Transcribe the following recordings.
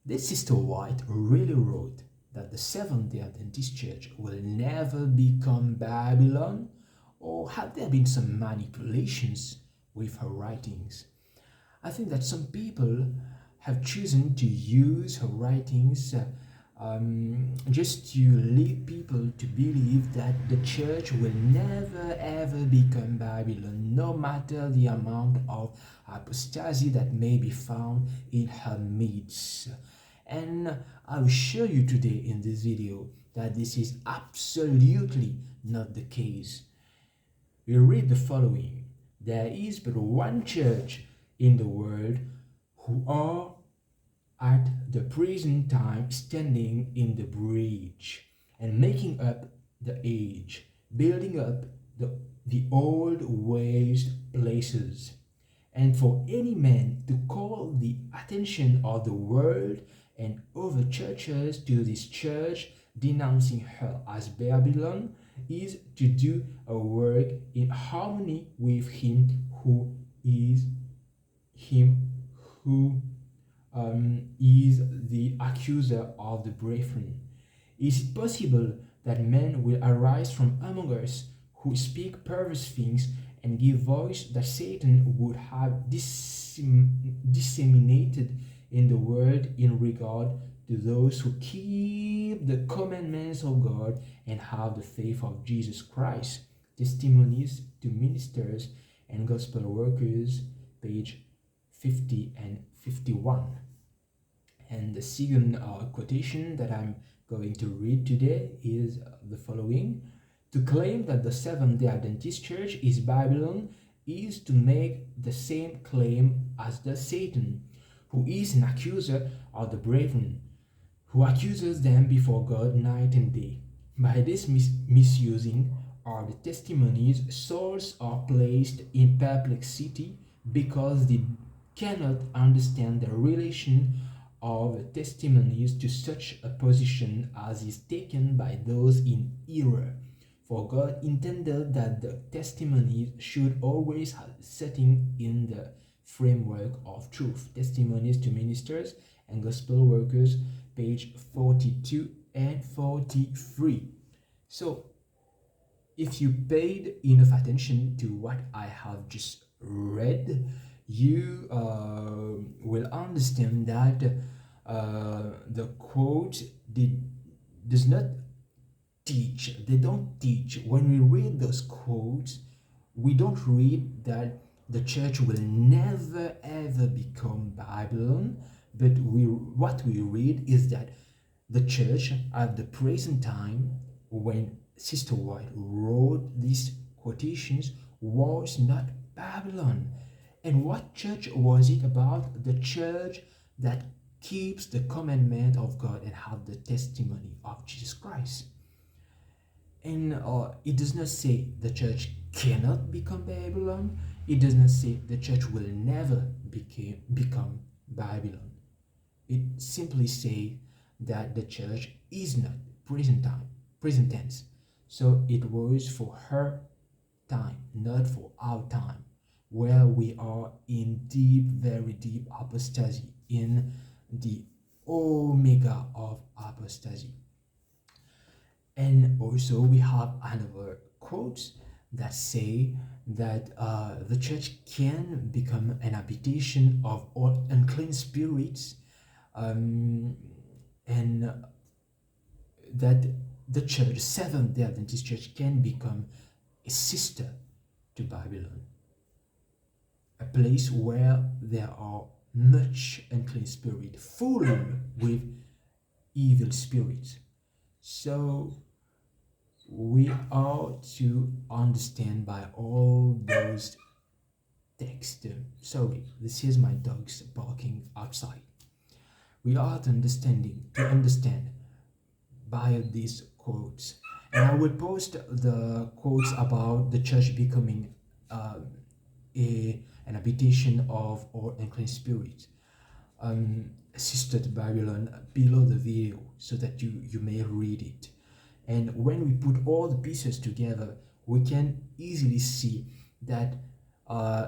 This Sister White really wrote that the Seventh Day Adventist Church will never become Babylon, or had there been some manipulations with her writings? I think that some people have chosen to use her writings just to lead people to believe that the church will never ever become Babylon, no matter the amount of apostasy that may be found in her midst. And I will show you today in this video that this is absolutely not the case. We read the following: there is but one church in the world who are at the present time standing in the breach and making up the age, building up the old waste places. And for any man to call the attention of the world and other churches to this church, denouncing her as Babylon, is to do a work in harmony with him who is the accuser of the brethren. Is it possible that men will arise from among us who speak perverse things and give voice that Satan would have disseminated in the world in regard to those who keep the commandments of God and have the faith of Jesus Christ? Testimonies to Ministers and Gospel Workers, page 50 and 51. And the second quotation that I'm going to read today is the following: to claim that the Seventh Day Adventist Church is Babylon is to make the same claim as the Satan, who is an accuser of the brethren, who accuses them before God night and day. By this misusing of the testimonies, souls are placed in perplexity because they cannot understand the relation of the testimonies to such a position as is taken by those in error. For God intended that the testimonies should always have setting in the framework of truth. Testimonies to Ministers and Gospel Workers, page 42 and 43. So, if you paid enough attention to what I have just read, you will understand that the quote does not teach. They don't teach. When we read those quotes, we don't read that the church will never ever become Babylon, but what we read is that the church at the present time, when Sister White wrote these quotations, was not Babylon. And what church was it about? The church that keeps the commandment of God and have the testimony of Jesus Christ. And it does not say the church cannot become Babylon. It does not say the church will never become Babylon. It simply says that the church is not present tense. So it was for her time, not for our time, where we are in deep, very deep apostasy, in the omega of apostasy. And also we have another quotes that say that the church can become an habitation of all unclean spirits, and that the church, Seventh Day Adventist Church, can become a sister to Babylon, a place where there are much unclean spirit, full with evil spirits. So we are to understand by all those texts. Sorry, this is my dogs barking outside. We are to understand by these quotes. And I will post the quotes about the church becoming an habitation of all unclean spirits, sister to Babylon, below the video, so that you may read it. And when we put all the pieces together, we can easily see that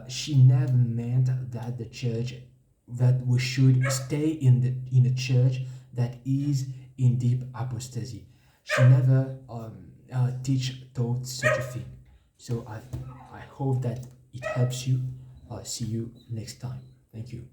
she never meant that the church that we should stay in a church that is in deep apostasy. She never taught such a thing. So I hope that it helps you. See you next time. Thank you.